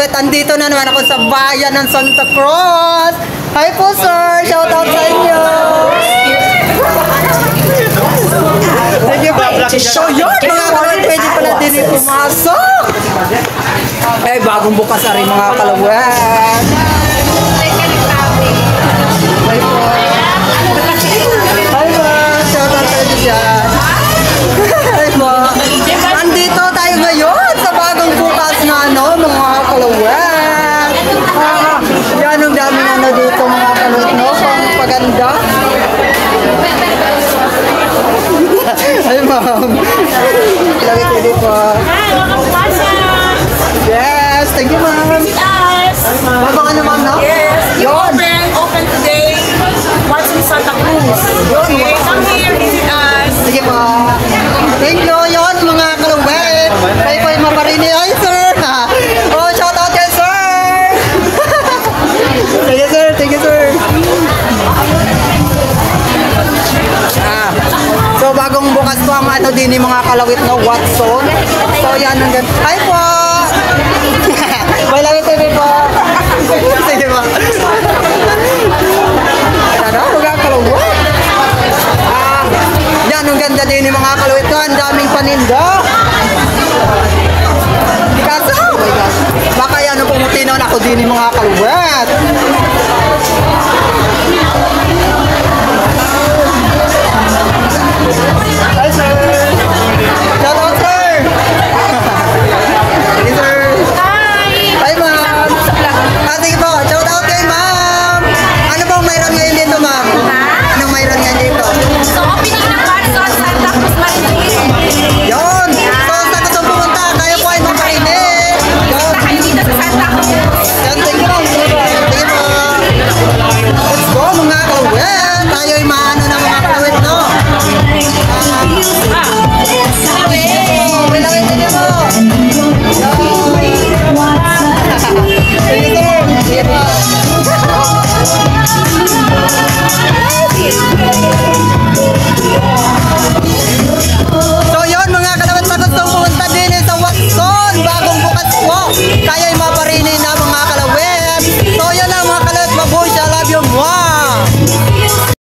ulit. Andito na naman ako sa bayan ng Santa Cruz. Hi po sir, shout out sa inyo. Thank you po. So yun, mga kalawit, pwede pala din pumasok. Eh, bagong bukas na rin mga kalawit. Hi po. Hi po, shout out sa inyo dyan. Hi po. Andito tayo ngayon sa bagong bukas na mga kalawit. Yan ang daming dito mga kalawit, no? Pang paganda. Ay, ma'am. Kalawit ko dito. Hi, welcome to Plaza. Yes, thank you, ma'am. Yes. Mabang ano, ma'am, no? Yes. Yun. Open today. What's in Santa Cruz? Okay, come here, visit us. Sige po. Thank you, yun, mga kalawit. Kayo po yung maparini. Ay, sir. Oh, shout out kay sir. Thank you, sir. Thank you, sir. So, bagong bukas po ang din yung mga kalawit na Watson. So, yan ang ganun. Hi po! May Lawit TV po. Sige po. Ano? Mga kalawit. Yan ang ganda din yung mga kalawit ko. Ang daming paninda. Kaso, oh my gosh. Baka yan ang pumutinaw na ako din yung mga